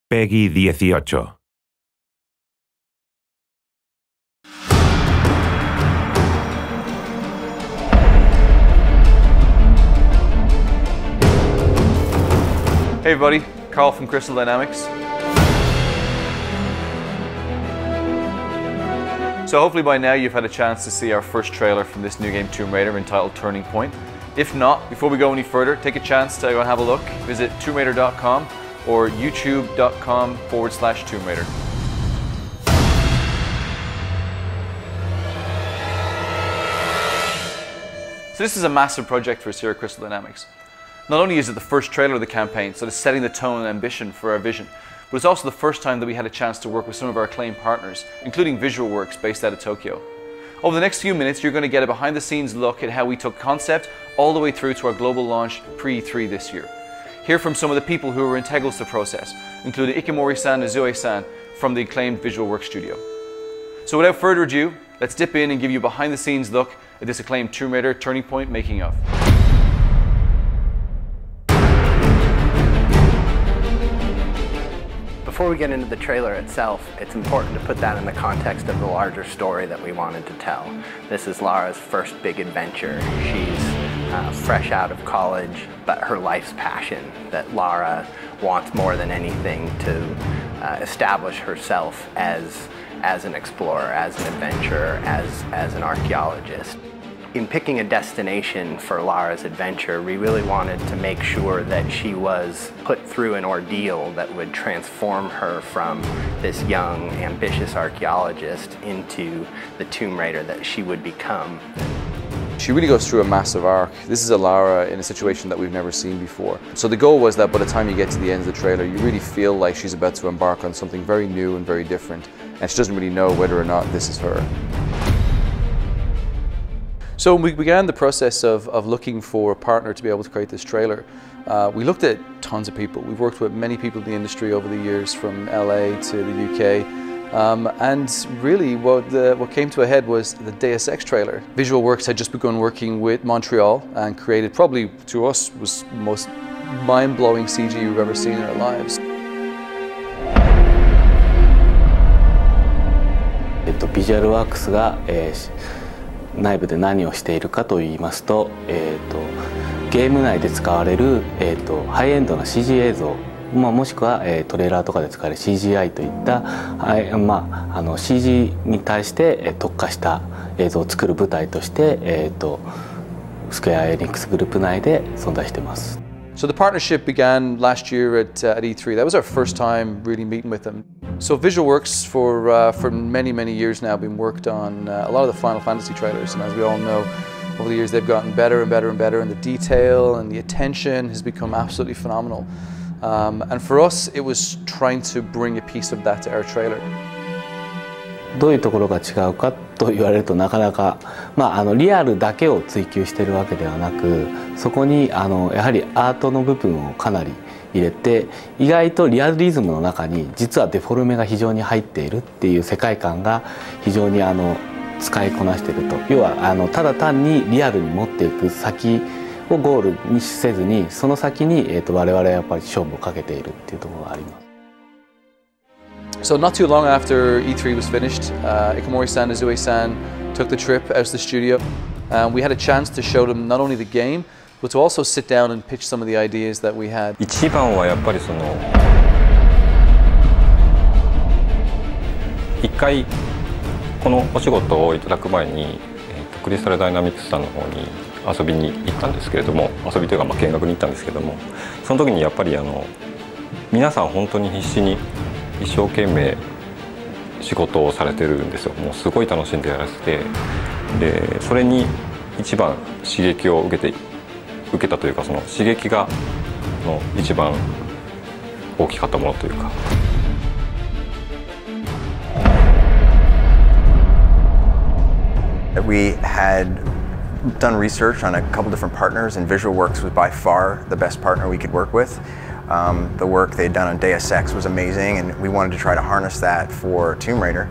Peggy 18. Hey everybody, Carl from Crystal Dynamics. So hopefully by now you've had a chance to see our first trailer from this new game Tomb Raider entitled Turning Point. If not, before we go any further, take a chance to go and have a look. Visit tombRaider.com or youtube.com/Tomb Raider. So this is a massive project for us here at Crystal Dynamics. Not only is it the first trailer of the campaign, so it's setting the tone and ambition for our vision, but it's also the first time that we had a chance to work with some of our acclaimed partners, including Visual Works based out of Tokyo. Over the next few minutes, you're going to get a behind-the-scenes look at how we took concept all the way through to our global launch pre-E3 this year. Hear from some of the people who were integral to the process, including Ikamori-san and Zoe-san from the acclaimed Visual Works studio. So without further ado, let's dip in and give you a behind-the-scenes look at this acclaimed Tomb Raider Turning Point making of. Before we get into the trailer itself, it's important to put that in the context of the larger story that we wanted to tell. This is Lara's first big adventure. She's fresh out of college, but her life's passion, that Lara wants more than anything to establish herself as an explorer, as an adventurer, as an archaeologist. In picking a destination for Lara's adventure, we really wanted to make sure that she was put through an ordeal that would transform her from this young, ambitious archaeologist into the Tomb Raider that she would become. She really goes through a massive arc. This is a Lara in a situation that we've never seen before. So the goal was that by the time you get to the end of the trailer, you really feel like she's about to embark on something very new and very different, and she doesn't really know whether or not this is her. So we began the process of looking for a partner to be able to create this trailer. We looked at tons of people. We've worked with many people in the industry over the years, from LA to the UK. And really what came to a head was the Deus Ex trailer. Visual Works had just begun working with Montreal and created probably, to us, was the most mind-blowing CG we've ever seen in our lives. Visual Works が内部で何をしているかといいますと、ゲーム内で使われる、ハイエンドな CG 映像、もしくは、トレーラーとかで使われる CGI といった、CG に対して、特化した映像を作る舞台として、スクエア・エニックスグループ内で存在しています。So the partnership began last year at E3. That was our first time really meeting with them. So Visual Works for many years now been worked on a lot of the Final Fantasy trailers, and as we all know, over the years they've gotten better and better and better, and the detail and the attention has become absolutely phenomenal. And for us, it was trying to bring a piece of that to our trailer. どういうところが違うかと言われるとなかなか、リアルだけを追求しているわけではなく、そこにやはりアートの部分をかなり入れて、意外とリアリズムの中に実はデフォルメが非常に入っているっていう世界観が非常に使いこなしていると。要はただ単にリアルに持っていく先をゴールにせずに、その先に我々はやっぱり勝負をかけているっていうところがあります。So not too long after E3 was finished, Ikamori-san and Zoe-san took the trip out to the studio. We had a chance to show them not only the game, but to also sit down and pitch some of the ideas that we had. 一番はやっぱり一回このお仕事をいただく前に、クリスタルダイナミクスさんの方に遊びに行ったんですけれども、遊びというか見学に行ったんですけども、その時にやっぱり皆さん本当に必死に一生懸命仕事をされてるんですよ。もうすごい楽しんでやらせて、でそれに一番刺激を受けたというか、その刺激が一番大きかったものというか。We had done research on a couple different partners, and Visual Works was by far the best partner we could work with. The work they'd done on Deus Ex was amazing, and we wanted to try to harness that for Tomb Raider.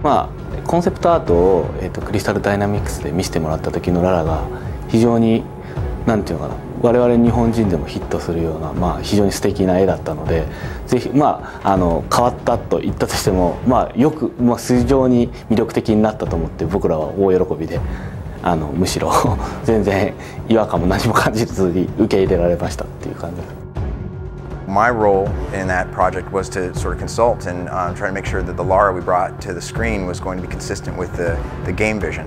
コンセプトアートを、クリスタルダイナミクスで見せてもらった時のララが非常になんていうのかな、我々日本人でもヒットするような、非常に素敵な絵だったので、ぜひ変わったと言ったとしても、よく、非常に魅力的になったと思って、僕らは大喜びで、むしろ全然違和感も何も感じずに受け入れられましたっていう感じです。My role in that project was to sort of consult and try to make sure that the Lara we brought to the screen was going to be consistent with the game vision.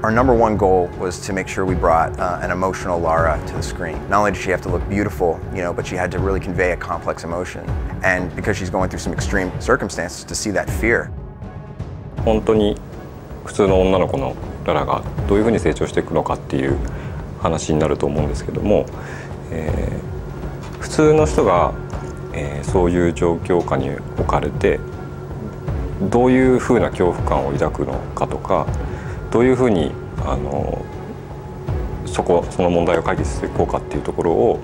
Our number one goal was to make sure we brought an emotional Lara to the screen. Not only did she have to look beautiful, but she had to really convey a complex emotion. And because she's going through some extreme circumstances, to see that fear. 本当に普通の女の子のララがどういうふうに成長していくのかっていう話になると思うんですけども、普通の人が、そういう状況下に置かれてどういうふうな恐怖感を抱くのかとか、どういうふうにその問題を解決していこうかっていうところを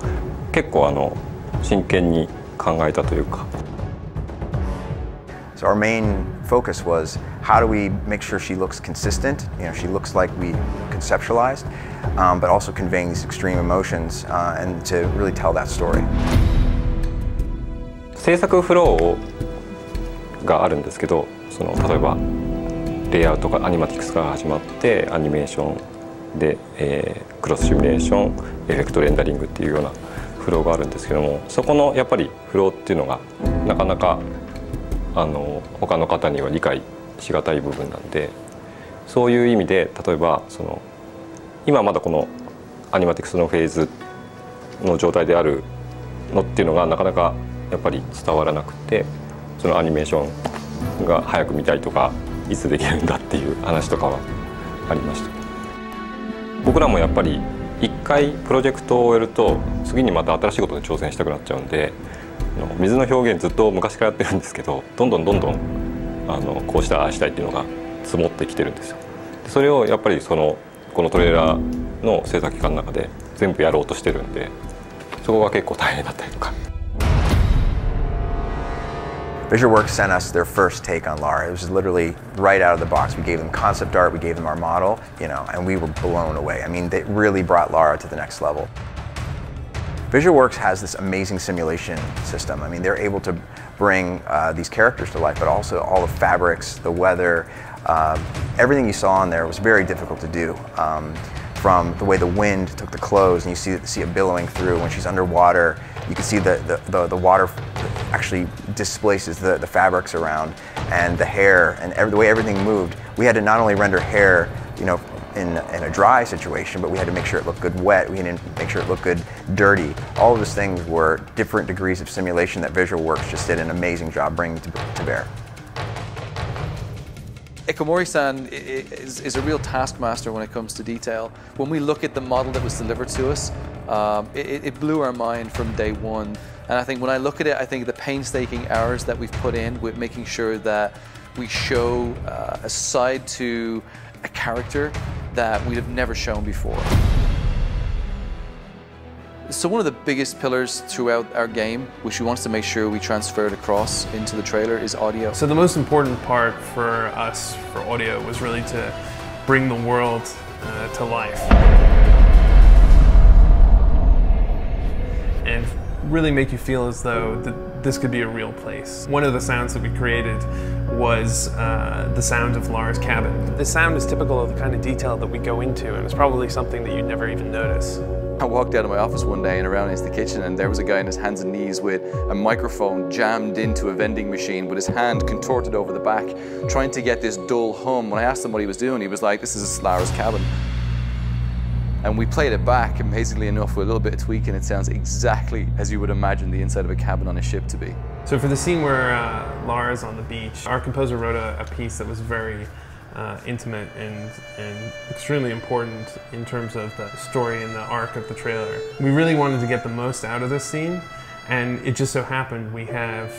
結構真剣に考えたというか。So our main focus was how do we make sure she looks consistent, she looks like we conceptualized, but also conveying these extreme emotions and to really tell that story. 制作フローがあるんですけど、例えばレイアウトがアニマティクスから始まってアニメーションで、クロスシミュレーション、エフェクトレンダリングっていうようなフローがあるんですけども、そこのやっぱりフローっていうのがなかなか他の方には理解しがたい部分なんで、そういう意味で例えば今まだこのアニマティクスのフェーズの状態であるのっていうのがなかなかやっぱり伝わらなくて、そのアニメーションが早く見たいとかいつできるんだっていう話とかはありました。僕らもやっぱり一回プロジェクトを終えると次にまた新しいことに挑戦したくなっちゃうんで、水の表現ずっと昔からやってるんですけど、どんどんこうしたああしたいっていうのが積もってきてるんですよ。それをやっぱりこのトレーラーの制作期間の中で全部やろうとしてるんで、そこが結構大変だったりとか。VisualWorks sent us their first take on Lara. It was literally right out of the box. We gave them concept art, we gave them our model, and we were blown away. I mean, they really brought Lara to the next level. VisualWorks has this amazing simulation system. I mean, they're able to bring these characters to life, but also all the fabrics, the weather, everything you saw in there was very difficult to do. From the way the wind took the clothes, and you see it billowing through when she's underwater. You can see the water actually displaces the fabrics around, and the hair, and the way everything moved. We had to not only render hair, in a dry situation, but we had to make sure it looked good wet. We had to make sure it looked good dirty. All of those things were different degrees of simulation that VisualWorks just did an amazing job bringing to bear. Ikomori-san is a real taskmaster when it comes to detail. When we look at the model that was delivered to us, it blew our mind from day one. And I think when I look at it, I think the painstaking hours that we've put in with making sure that we show a side to a character that we'd have never shown before. So one of the biggest pillars throughout our game, which we wanted to make sure we transferred across into the trailer, is audio. So the most important part for us for audio was really to bring the world to life. And really make you feel as though this could be a real place. One of the sounds that we created was the sound of Lara's cabin. The sound is typical of the kind of detail that we go into, and it's probably something that you'd never even notice. I walked out of my office one day and around into the kitchen, and there was a guy on his hands and knees with a microphone jammed into a vending machine with his hand contorted over the back, trying to get this dull hum. When I asked him what he was doing, he was like, "This is Lara's cabin." And we played it back, and basically enough, with a little bit of tweaking, it sounds exactly as you would imagine the inside of a cabin on a ship to be. So for the scene where Lara's on the beach, our composer wrote a piece that was very intimate and extremely important in terms of the story and the arc of the trailer. We really wanted to get the most out of this scene, and it just so happened we have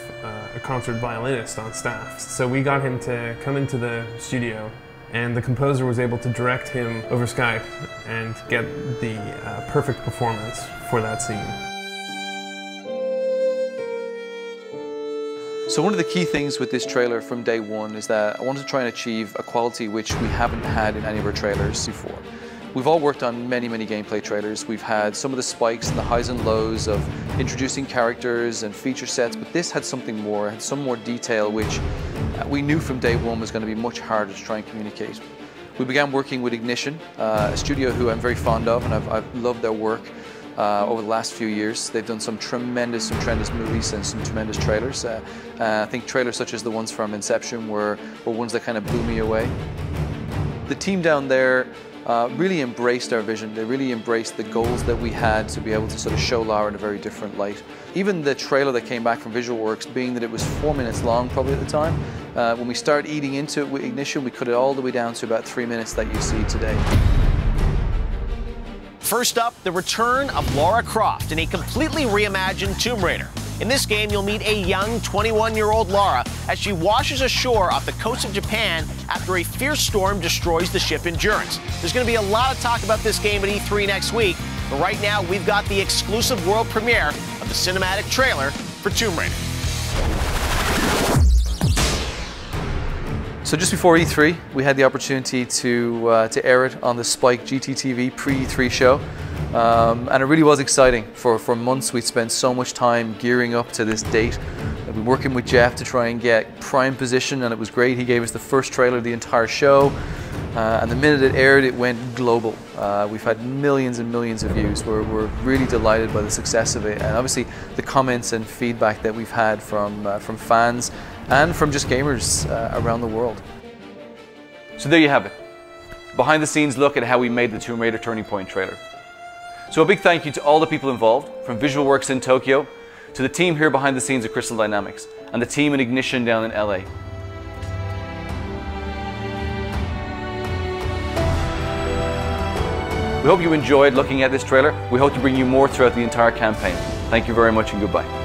a concert violinist on staff. So we got him to come into the studio, and the composer was able to direct him over Skype and get the perfect performance for that scene. So one of the key things with this trailer from day one is that I wanted to try and achieve a quality which we haven't had in any of our trailers before. We've all worked on many gameplay trailers. We've had some of the spikes and the highs and lows of introducing characters and feature sets, but this had something more, had some more detail, which we knew from day one was going to be much harder to try and communicate. We began working with Ignition, a studio who I'm very fond of, and I've loved their work over the last few years. They've done some tremendous movies and some tremendous trailers. I think trailers such as the ones from Inception were ones that kind of blew me away. The team down there really embraced our vision. They really embraced the goals that we had to be able to sort of show Lara in a very different light. Even the trailer that came back from VisualWorks, being that it was 4 minutes long probably at the time, when we started eating into it with Ignition, we cut it all the way down to about 3 minutes that you see today. First up, the return of Lara Croft in a completely reimagined Tomb Raider. In this game, you'll meet a young 21-year-old Lara as she washes ashore off the coast of Japan after a fierce storm destroys the ship Endurance. There's going to be a lot of talk about this game at E3 next week, but right now we've got the exclusive world premiere of the cinematic trailer for Tomb Raider. So just before E3, we had the opportunity to air it on the Spike GTTV pre-E3 show. And it really was exciting. For months we'd spent so much time gearing up to this date. We've been working with Jeff to try and get prime position, and it was great. He gave us the first trailer of the entire show, and the minute it aired, it went global. We've had millions and millions of views. We're really delighted by the success of it, and obviously the comments and feedback that we've had from fans and from just gamers around the world. So there you have it. Behind the scenes look at how we made the Tomb Raider Turning Point trailer. So a big thank you to all the people involved, from VisualWorks in Tokyo, to the team here behind the scenes at Crystal Dynamics, and the team in Ignition down in LA. We hope you enjoyed looking at this trailer. We hope to bring you more throughout the entire campaign. Thank you very much and goodbye.